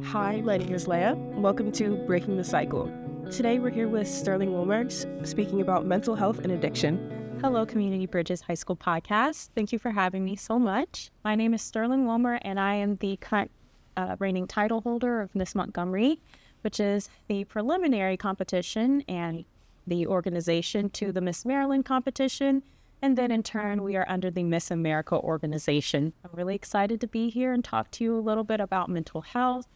Hi, my name is Leia. Welcome to Breaking the Cycle. Today we're here with Sterling Wilmer speaking about mental health and addiction. Hello, Community Bridges High School Podcast. Thank you for having me so much. My name is Sterling Wilmer, and I am the current reigning title holder of Miss Montgomery, which is the preliminary competition and the organization to the Miss Maryland competition. And then in turn, we are under the Miss America organization. I'm really excited to be here and talk to you a little bit about mental health.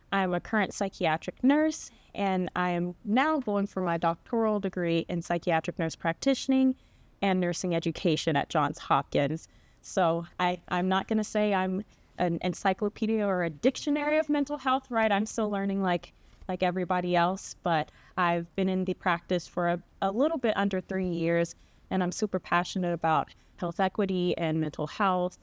I'm a current psychiatric nurse, and I am now going for my doctoral degree in psychiatric nurse practitioning and nursing education at Johns Hopkins. So I'm not going to say I'm an encyclopedia or a dictionary of mental health, right? I'm still learning like everybody else, but I've been in the practice for a little bit under 3 years, and I'm super passionate about health equity and mental health,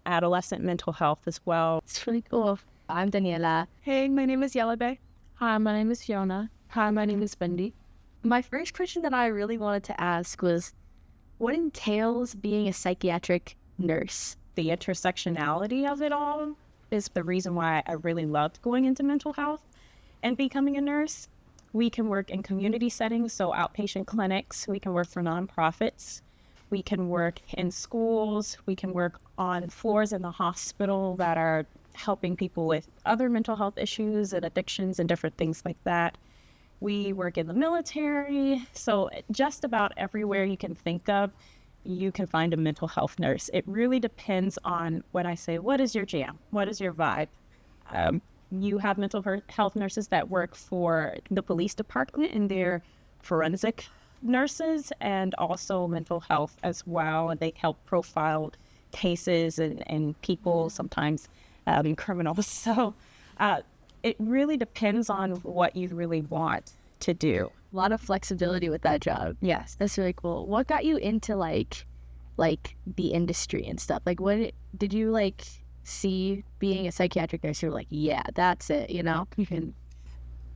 adolescent mental health as well. It's really cool. I'm Daniela. Hey, my name is Yalabe. Hi, my name is Fiona. Hi, my name is Bendy. My first question that I really wanted to ask was, what entails being a psychiatric nurse? The intersectionality of it all is the reason why I really loved going into mental health and becoming a nurse. We can work in community settings, so outpatient clinics. We can work for nonprofits. We can work in schools. We can work on floors in the hospital that are helping people with other mental health issues and addictions and different things like that. We work in the military. So just about everywhere you can think of, you can find a mental health nurse. It really depends on when I say, what is your jam? What is your vibe? You have mental health nurses that work for the police department, and they're forensic nurses and also mental health as well. And they help profile cases and people, sometimes criminals. So it really depends on what you really want to do. A lot of flexibility with that job. Yes. That's really cool. What got you into like the industry and stuff? Like, what did you see being a psychiatric nurse? You're like, yeah, that's it, you know?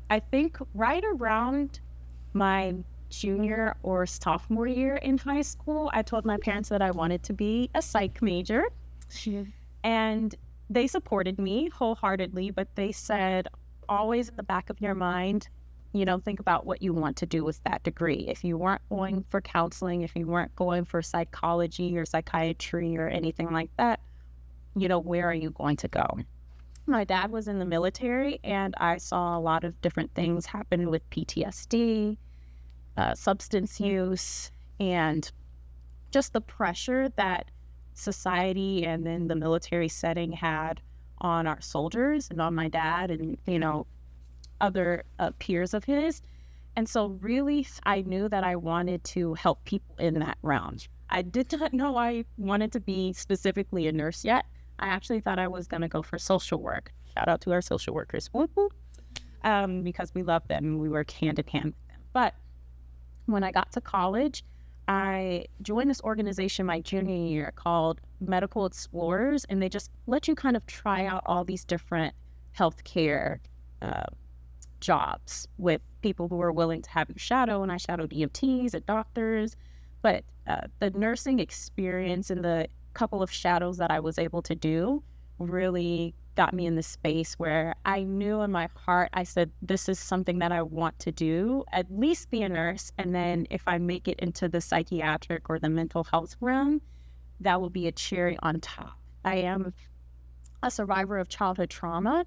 I think right around my junior or sophomore year in high school, I told my parents that I wanted to be a psych major. And they supported me wholeheartedly, but they said, always in the back of your mind, think about what you want to do with that degree. If you weren't going for counseling, if you weren't going for psychology or psychiatry or anything like that, where are you going to go? My dad was in the military, and I saw a lot of different things happen with PTSD, substance use, and just the pressure that society and then the military setting had on our soldiers and on my dad and, other peers of his. And so really, I knew that I wanted to help people in that realm. I did not know I wanted to be specifically a nurse yet. I actually thought I was going to go for social work. Shout out to our social workers. Because we love them and we work hand in hand with them. But when I got to college, I joined this organization my junior year called Medical Explorers, and they just let you kind of try out all these different healthcare jobs with people who are willing to have you shadow, and I shadowed EMTs and doctors. But the nursing experience and the couple of shadows that I was able to do really got me in the space where I knew in my heart, I said, this is something that I want to do, at least be a nurse. And then if I make it into the psychiatric or the mental health realm, that will be a cherry on top. I am a survivor of childhood trauma.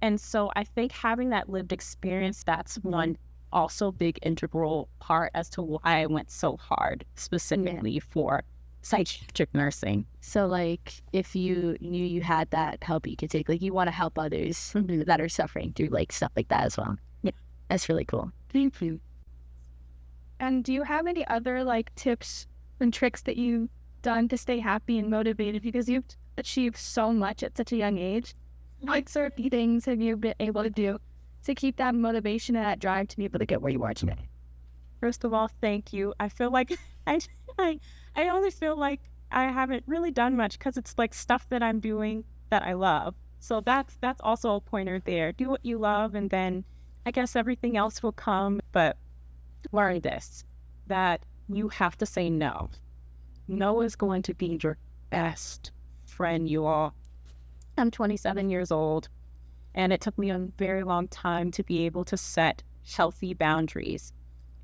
And so I think having that lived experience, that's one also big integral part as to why I went so hard specifically for psychiatric nursing. So if you knew you had that help you could take, you want to help others that are suffering through stuff like that as well. Yeah, that's really cool. Thank you. And do you have any other tips and tricks that you've done to stay happy and motivated, because you've achieved so much at such a young age? What certain things have you been able to do to keep that motivation and that drive to be able to get where you are today? First of all, thank you. I feel like I only feel like I haven't really done much because it's stuff that I'm doing that I love. So that's also a pointer there. Do what you love, and then I guess everything else will come. But learn this, that you have to say no. No is going to be your best friend, you all. I'm 27 years old. And it took me a very long time to be able to set healthy boundaries.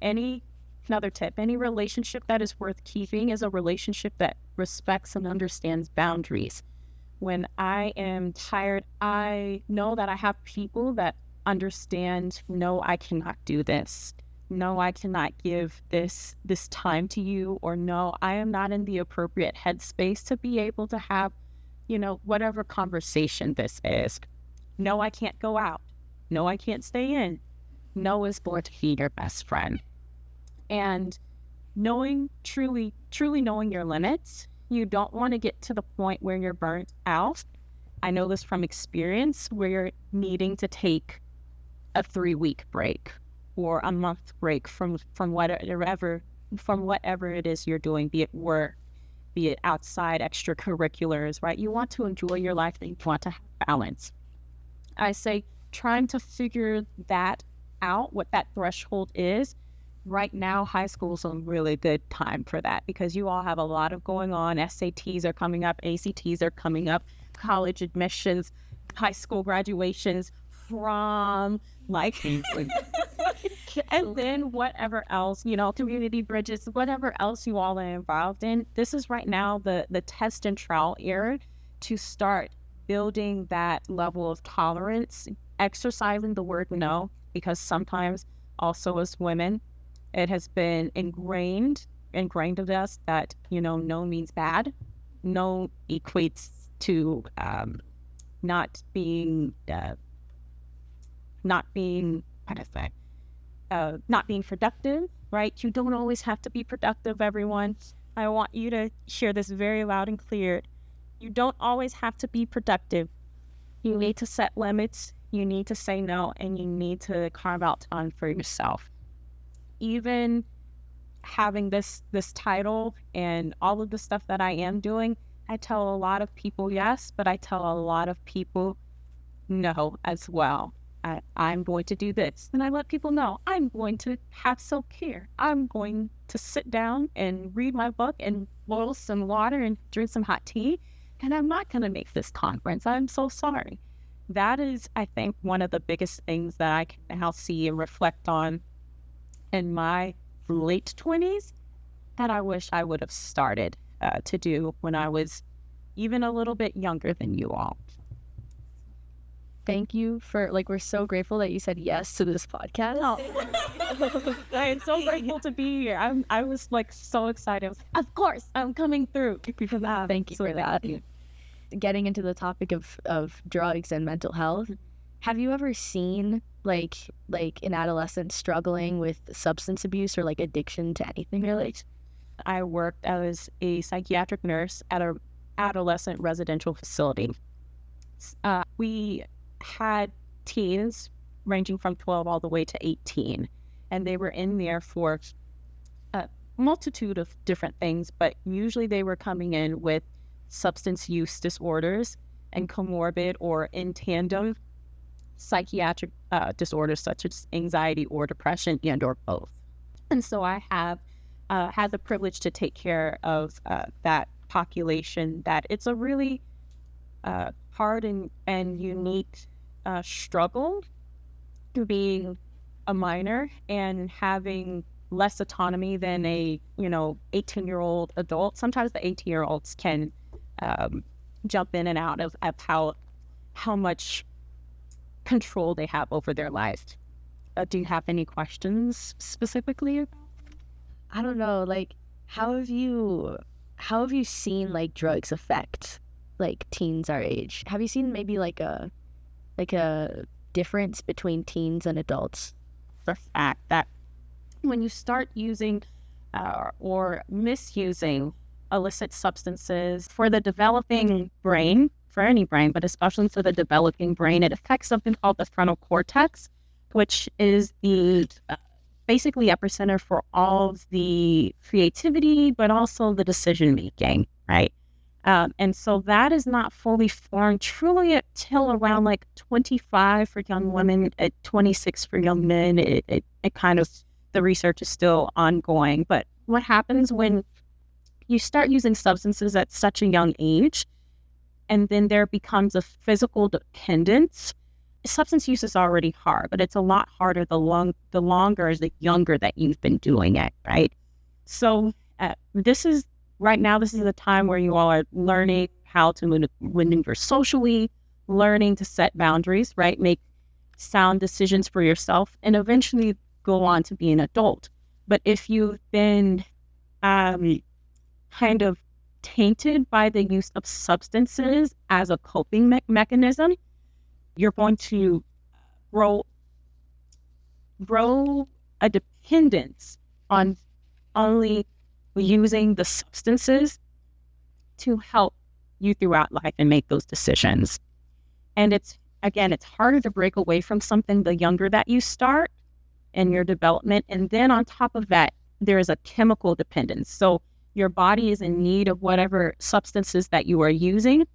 Another tip, any relationship that is worth keeping is a relationship that respects and understands boundaries. When I am tired, I know that I have people that understand, no, I cannot do this. No, I cannot give this time to you, or no, I am not in the appropriate headspace to be able to have, whatever conversation this is. No, I can't go out. No, I can't stay in. No is going to be your best friend. And truly knowing your limits, you don't want to get to the point where you're burnt out. I know this from experience, where you're needing to take a 3-week break or a month break from whatever it is you're doing, be it work, be it outside extracurriculars, right? You want to enjoy your life and you want to have balance. I say trying to figure that out, what that threshold is. Right now, high school is a really good time for that because you all have a lot of going on. SATs are coming up, ACTs are coming up, college admissions, high school graduations, prom, and then whatever else, community bridges, whatever else you all are involved in. This is right now the test and trial era to start building that level of tolerance, exercising the word no, because sometimes also as women, it has been ingrained of us that, no means bad. No equates to not being productive, right? You don't always have to be productive, everyone. I want you to hear this very loud and clear. You don't always have to be productive. You need to set limits, you need to say no, and you need to carve out time for yourself. Even having this title and all of the stuff that I am doing, I tell a lot of people yes, but I tell a lot of people no as well. I'm going to do this. And I let people know I'm going to have self-care. I'm going to sit down and read my book and boil some water and drink some hot tea. And I'm not going to make this conference. I'm so sorry. That is, I think, one of the biggest things that I can now see and reflect on in my late 20s that I wish I would have started to do when I was even a little bit younger than you all. Thank you for, we're so grateful that you said yes to this podcast. I am so grateful to be here. I was so excited. Of course, I'm coming through. Thank you for that. Getting into the topic of drugs and mental health, have you ever seen an adolescent struggling with substance abuse or addiction to anything really? I worked as a psychiatric nurse at an adolescent residential facility. We had teens ranging from 12 all the way to 18, and they were in there for a multitude of different things, but usually they were coming in with substance use disorders and comorbid or in tandem psychiatric disorders such as anxiety or depression and or both. And so I have had the privilege to take care of that population, that it's a really hard and unique struggle being a minor and having less autonomy than a 18-year-old adult. Sometimes the 18-year-olds can jump in and out of how much control they have over their life. Do you have any questions specifically? I don't know. How have you seen drugs affect teens our age? Have you seen maybe a difference between teens and adults? The fact that when you start using or misusing illicit substances for the developing brain, for any brain, but especially for the developing brain, it affects something called the frontal cortex, which is the basically epicenter for all of the creativity, but also the decision making, right? And so that is not fully formed truly until around 25 for young women, at 26 for young men. It kind of, the research is still ongoing. But what happens when you start using substances at such a young age, and then there becomes a physical dependence, substance use is already hard, but it's a lot harder the younger that you've been doing it, right? So this is the time where you all are learning how to maneuver socially, learning to set boundaries, right? Make sound decisions for yourself, and eventually go on to be an adult. But if you've been kind of tainted by the use of substances as a coping mechanism, you're going to grow a dependence on only using the substances to help you throughout life and make those decisions. And it's harder to break away from something the younger that you start in your development. And then on top of that, there is a chemical dependence. So your body is in need of whatever substances that you are using,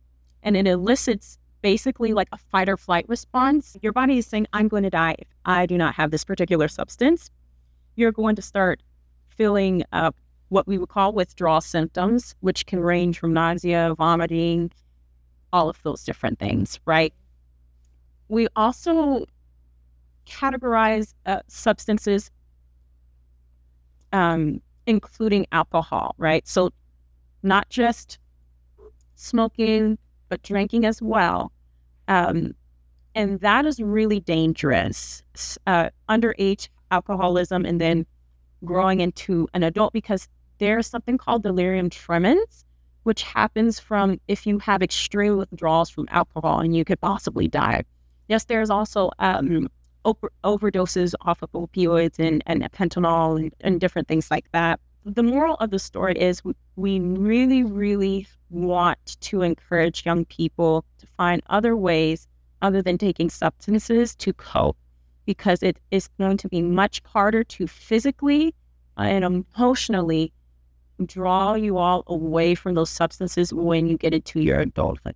and it elicits basically like a fight or flight response. Your body is saying, I'm going to die if I do not have this particular substance. You're going to start feeling what we would call withdrawal symptoms, which can range from nausea, vomiting, all of those different things, right? We also categorize substances, including alcohol, right? So not just smoking, but drinking as well. And that is really dangerous. Underage alcoholism and then growing into an adult, because there's something called delirium tremens, which happens from if you have extreme withdrawals from alcohol, and you could possibly die. Yes, there's also overdoses off of opioids and fentanyl and different things like that. The moral of the story is we really, really want to encourage young people to find other ways other than taking substances to cope, because it is going to be much harder to physically and emotionally draw you all away from those substances when you get into your adulthood.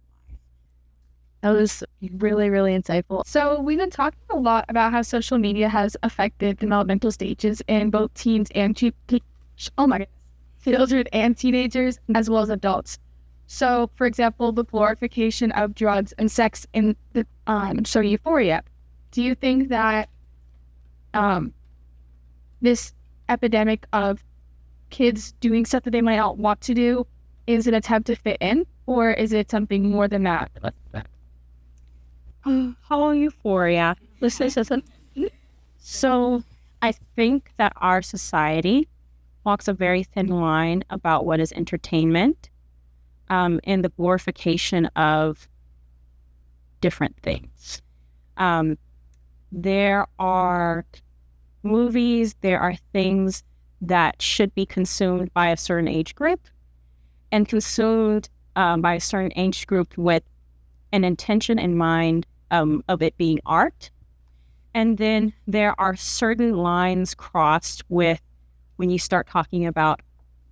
That was really, really insightful. So we've been talking a lot about how social media has affected developmental stages in both teens and children and teenagers, as well as adults. So, for example, the glorification of drugs and sex in the show Euphoria. Do you think that this epidemic of kids doing stuff that they might not want to do is an attempt to fit in, or is it something more than that? How Euphoria. So I think that our society walks a very thin line about what is entertainment and the glorification of different things. There are movies, there are things that should be consumed by a certain age group and consumed by a certain age group with an intention in mind of it being art. And then there are certain lines crossed with when you start talking about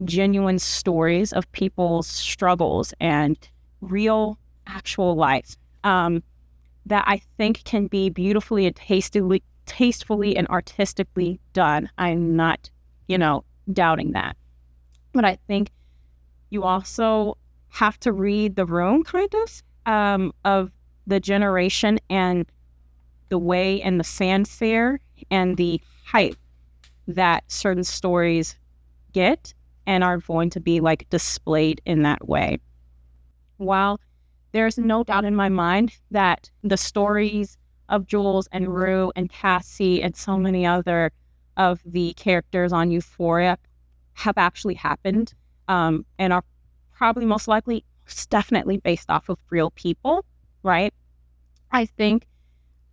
genuine stories of people's struggles and real, actual life that I think can be beautifully and tastefully and artistically done. I'm not, doubting that. But I think you also have to read the room, kind of the generation and the way and the fanfare and the hype that certain stories get and are going to be like displayed in that way. While there's no doubt in my mind that the stories of Jules and Rue and Cassie and so many other of the characters on Euphoria have actually happened and are probably most likely definitely based off of real people, right? I think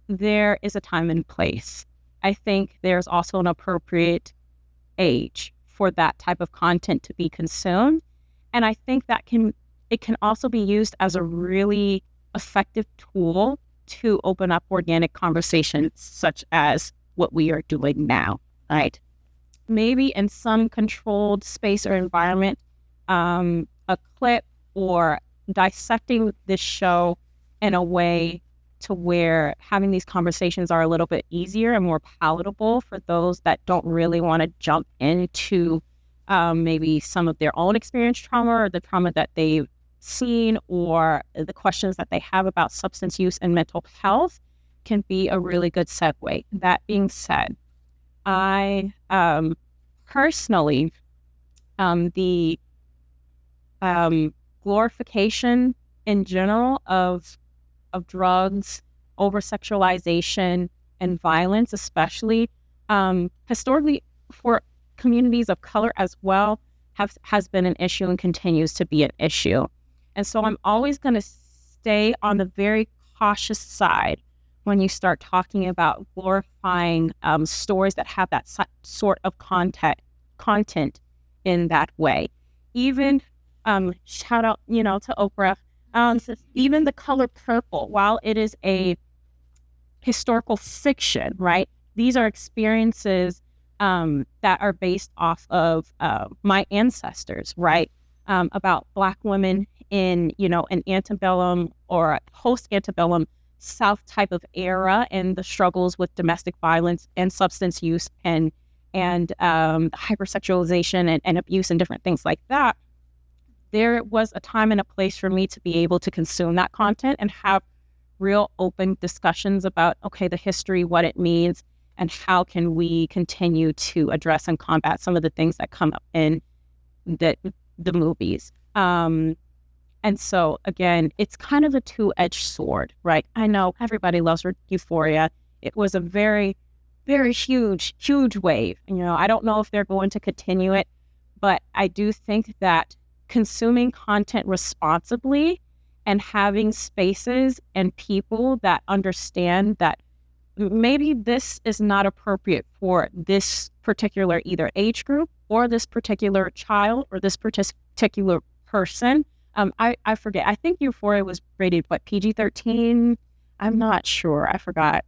there is a time and place. I think there's also an appropriate age for that type of content to be consumed. And I think that it can also be used as a really effective tool to open up organic conversations such as what we are doing now, right? Maybe in some controlled space or environment, a clip or dissecting this show in a way to where having these conversations are a little bit easier and more palatable for those that don't really want to jump into maybe some of their own experience trauma or the trauma that they've seen or the questions that they have about substance use and mental health. can be a really good segue. That being said, I personally, the glorification in general of drugs, over-sexualization, and violence, especially historically for communities of color as well, has been an issue and continues to be an issue. And so I'm always going to stay on the very cautious side when you start talking about glorifying stories that have that sort of content in that way. Even shout out, to Oprah. Even The Color Purple, while it is a historical fiction, right? These are experiences that are based off of my ancestors, right? About Black women in, an antebellum or a post-antebellum South type of era, and the struggles with domestic violence and substance use and hypersexualization and abuse and different things like that. There was a time and a place for me to be able to consume that content and have real open discussions about, okay, the history, what it means, and how can we continue to address and combat some of the things that come up in the movies. And so, again, it's kind of a two-edged sword, right? I know everybody loves Euphoria. It was a very, very huge wave. I don't know if they're going to continue it, but I do think that consuming content responsibly and having spaces and people that understand that maybe this is not appropriate for this particular either age group or this particular child or this particular person. I forget. I think Euphoria was rated, PG-13? I'm not sure. I forgot.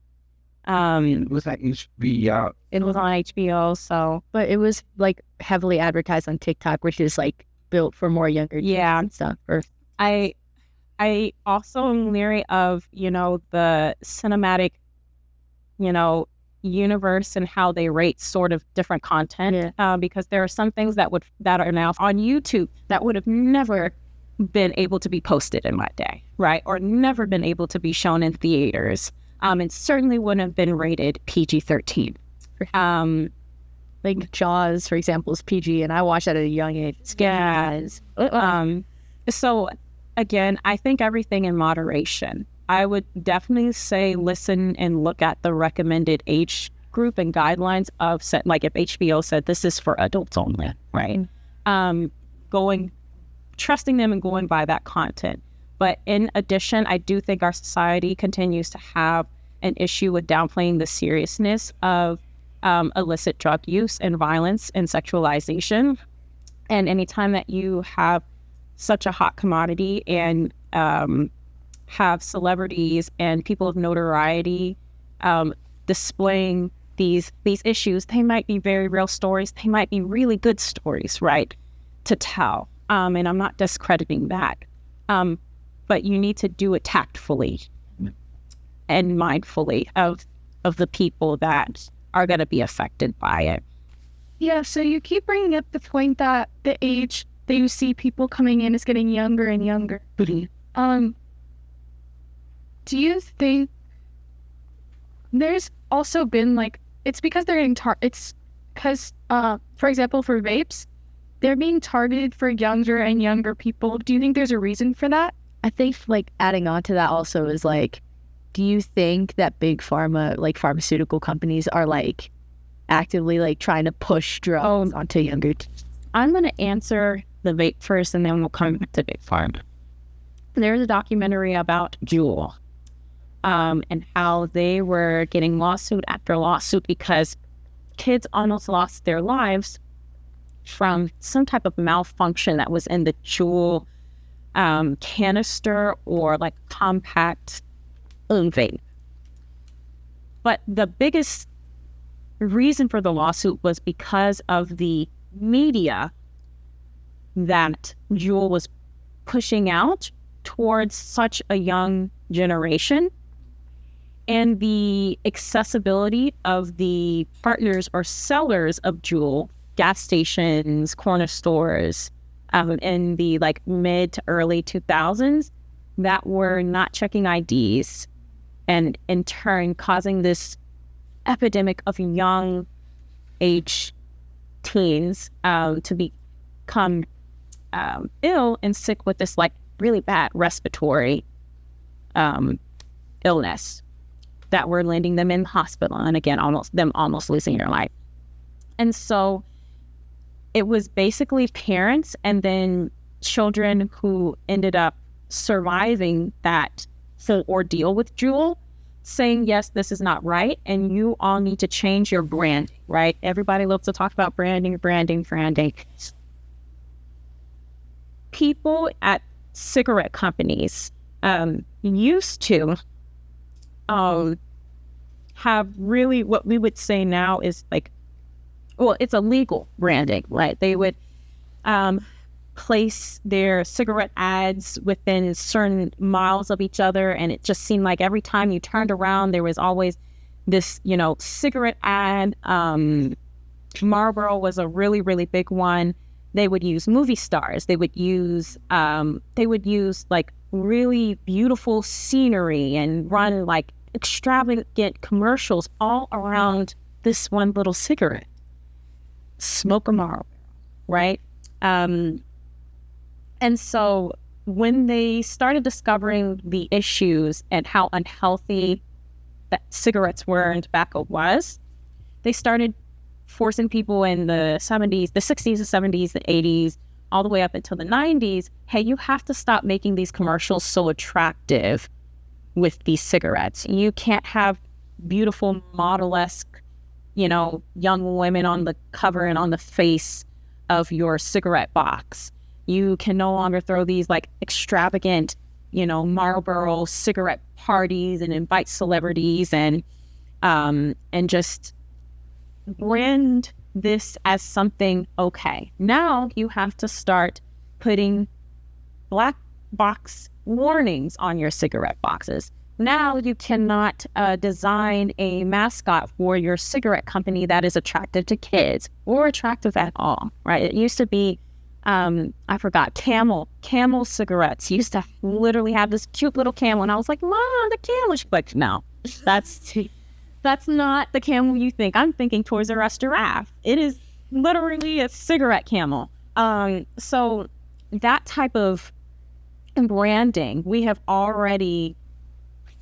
It was on HBO. It was on HBO, so. But it was like heavily advertised on TikTok, which is like built for more younger kids and stuff. I also am leery of, the cinematic, universe and how they rate sort of different content, because there are some things that are now on YouTube that would have never been able to be posted in my day, right? Or never been able to be shown in theaters. And certainly wouldn't have been rated PG-13. Like Jaws, for example, is PG, and I watched that at a young age. Yes. So again, I think everything in moderation. I would definitely say listen and look at the recommended age group and guidelines of like if HBO said this is for adults only, right? Trusting them and going by that content. But in addition, I do think our society continues to have an issue with downplaying the seriousness of illicit drug use and violence and sexualization. And anytime that you have such a hot commodity and have celebrities and people of notoriety displaying these issues, they might be very real stories. They might be really good stories, right, to tell. And I'm not discrediting that. But you need to do it tactfully and mindfully of the people that are going to be affected by it. Yeah, so you keep bringing up the point that the age that you see people coming in is getting younger and younger. Mm-hmm. Do you think there's also been it's because they're getting it's because, for example, for vapes, they're being targeted for younger and younger people. Do you think there's a reason for that? I think adding on to that also is do you think that big pharma, pharmaceutical companies are actively trying to push drugs onto younger? I'm going to answer the vape first and then we'll come back to big pharma. There's a documentary about Juul and how they were getting lawsuit after lawsuit because kids almost lost their lives from some type of malfunction that was in the Juul canister or compact vape. But the biggest reason for the lawsuit was because of the media that Juul was pushing out towards such a young generation and the accessibility of the partners or sellers of Juul, gas stations, corner stores, in the mid to early 2000s that were not checking IDs and in turn causing this epidemic of young age teens to become ill and sick with this like really bad respiratory illness that were landing them in hospital, and again almost losing their life. And so it was basically parents and then children who ended up surviving that whole ordeal with Juul saying, yes, this is not right, and you all need to change your branding, right? Everybody loves to talk about branding. People at cigarette companies used to have really what we would say now is like, well, it's illegal branding, right? They would place their cigarette ads within certain miles of each other, and it just seemed like every time you turned around, there was always this, cigarette ad. Marlboro was a really, really big one. They would use movie stars. They would use like really beautiful scenery and run like extravagant commercials all around this one little cigarette. Smoke a Marlboro, right? And so when they started discovering the issues and how unhealthy that cigarettes were and tobacco was, they started forcing people in the 70s, the 60s, the 70s, the 80s, all the way up until the 90s, hey, you have to stop making these commercials so attractive with these cigarettes. You can't have beautiful model-esque, young women on the cover and on the face of your cigarette box. You can no longer throw these like extravagant, Marlboro cigarette parties and invite celebrities and just brand this as something okay. Now you have to start putting black box warnings on your cigarette boxes. Now you cannot design a mascot for your cigarette company that is attractive to kids or attractive at all, right? It used to be, I forgot, camel cigarettes used to literally have this cute little camel. And I was like, Mom, the camel. She's like, no, that's not the camel you think. I'm thinking Toys R Us giraffe. It is literally a cigarette camel. So that type of branding, we have already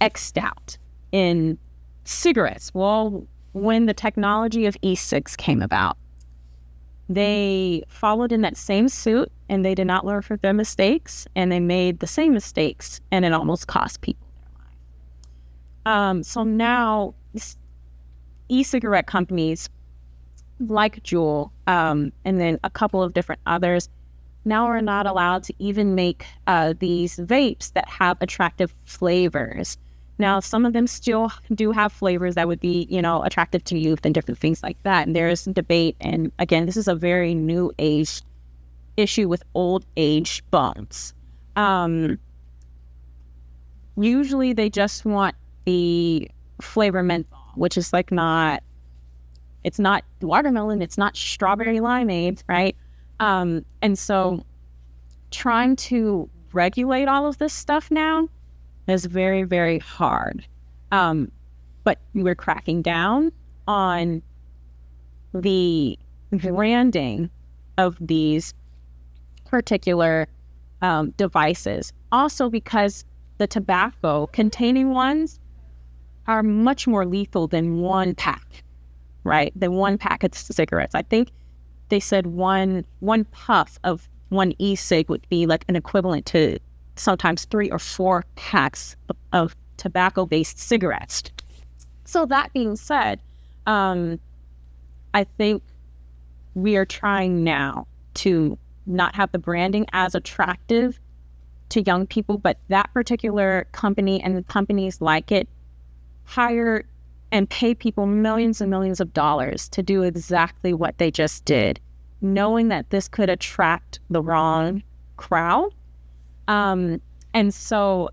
X'd out in cigarettes. Well, when the technology of e-cigs came about, they followed in that same suit and they did not learn from their mistakes, and they made the same mistakes, and it almost cost people their lives. So now e-cigarette companies like Juul and then a couple of different others now are not allowed to even make these vapes that have attractive flavors. Now, some of them still do have flavors that would be, attractive to youth and different things like that. And there is some debate. And again, this is a very new age issue with old age bums. Usually they just want the flavor menthol, which is like it's not watermelon, it's not strawberry limeade, right? And so trying to regulate all of this stuff now is very, very hard. But we're cracking down on the branding of these particular devices. Also because the tobacco containing ones are much more lethal than one pack, right? Than one pack of cigarettes. I think they said one puff of one e-cig would be like an equivalent to sometimes 3 or 4 packs of tobacco-based cigarettes. So that being said, I think we are trying now to not have the branding as attractive to young people, but that particular company and the companies like it hire and pay people millions and millions of dollars to do exactly what they just did, knowing that this could attract the wrong crowd. And so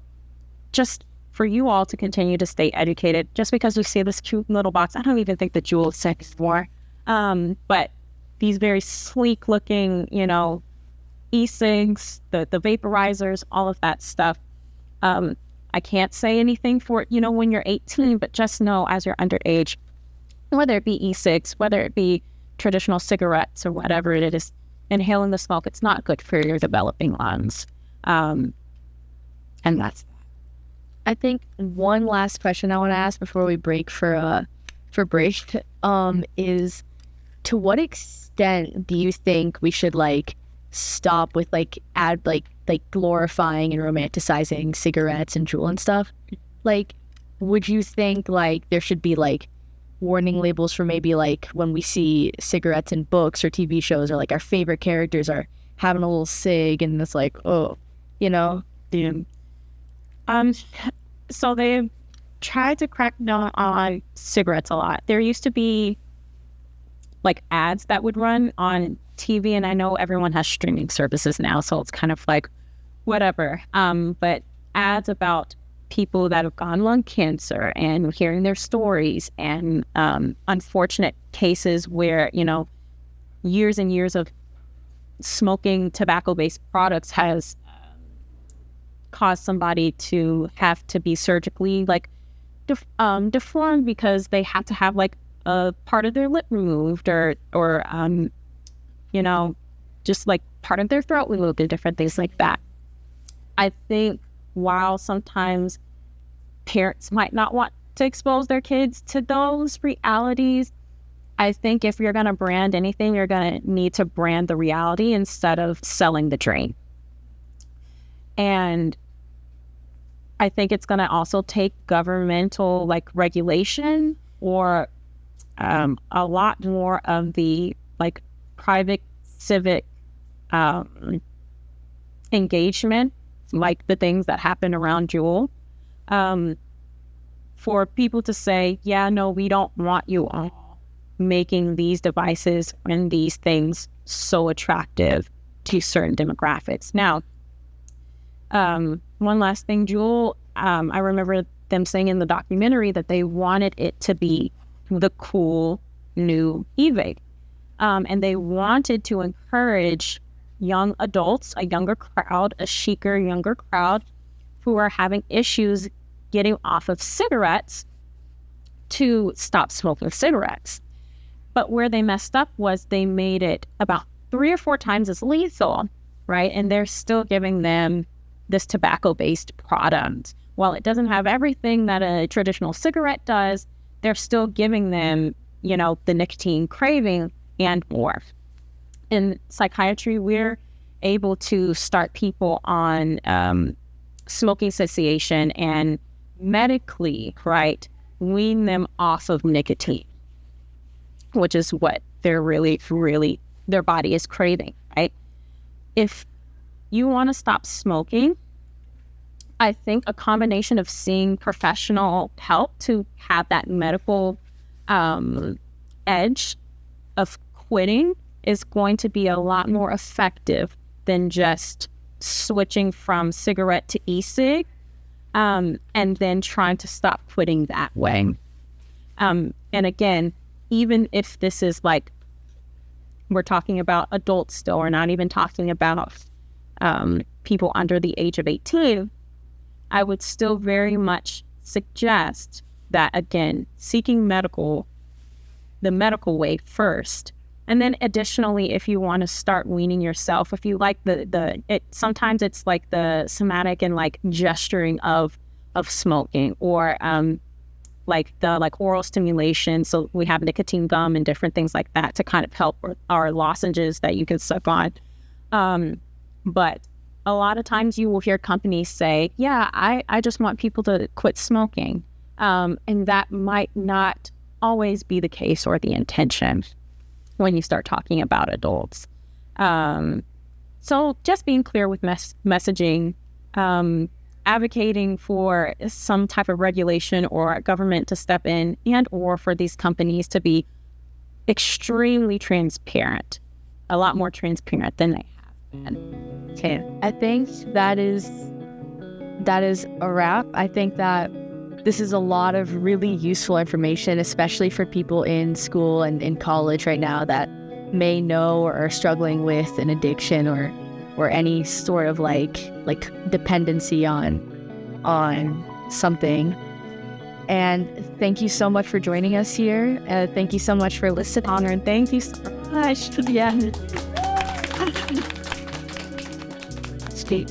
just for you all to continue to stay educated, just because we see this cute little box, I don't even think the Juul is anymore, but these very sleek looking, e-cigs, the vaporizers, all of that stuff, I can't say anything for, when you're 18, but just know as you're underage, whether it be e-cigs, whether it be traditional cigarettes or whatever it is, inhaling the smoke, it's not good for your developing lungs. And that's that. I think one last question I want to ask before we break for break is, to what extent do you think we should stop with add glorifying and romanticizing cigarettes and Juul and stuff? Would you think there should be warning labels for maybe when we see cigarettes in books or TV shows, or our favorite characters are having a little cig and it's Yeah. So they've tried to crack down on cigarettes a lot. There used to be ads that would run on TV, and I know everyone has streaming services now, so it's kind of whatever. But ads about people that have gotten lung cancer and hearing their stories, and unfortunate cases where, years and years of smoking tobacco-based products has caused somebody to have to be surgically deformed because they have to have a part of their lip removed, or just part of their throat removed, and different things like that. I think while sometimes parents might not want to expose their kids to those realities, I think if you're going to brand anything, you're going to need to brand the reality instead of selling the dream. And I think it's going to also take governmental regulation, or a lot more of the private civic engagement, the things that happen around Juul, for people to say, yeah, no, we don't want you all making these devices and these things so attractive to certain demographics. Now, one last thing, Juul, I remember them saying in the documentary that they wanted it to be the cool new e-vape. And they wanted to encourage young adults, a younger crowd, a chicer younger crowd, who are having issues getting off of cigarettes, to stop smoking cigarettes. But where they messed up was they made it about 3 or 4 times as lethal, right? And they're still giving them this tobacco-based product. While it doesn't have everything that a traditional cigarette does, they're still giving them, the nicotine craving and more. In psychiatry, we're able to start people on smoking cessation and medically, right, wean them off of nicotine, which is what they're really, their body is craving, right? If you want to stop smoking, I think a combination of seeing professional help to have that medical edge of quitting is going to be a lot more effective than just switching from cigarette to e-cig, and then trying to stop quitting that way. And again, even if this is we're talking about adults still, we're not even talking about people under the age of 18, I would still very much suggest that, again, seeking the medical way first. And then additionally, if you want to start weaning yourself, if you like sometimes it's the somatic and gesturing of smoking, or the oral stimulation. So we have nicotine gum and different things like that to kind of help, our lozenges that you can suck on. But a lot of times you will hear companies say, yeah, I just want people to quit smoking. And that might not always be the case or the intention when you start talking about adults. So just being clear with messaging, advocating for some type of regulation or government to step in, and or for these companies to be extremely transparent, a lot more transparent than they have been. Okay, I think that is a wrap. I think that this is a lot of really useful information, especially for people in school and in college right now that may know or are struggling with an addiction or any sort of dependency on on something. And thank you so much for joining us here. Thank you so much for listening. Honor, and thank you so much. Yeah. Steve.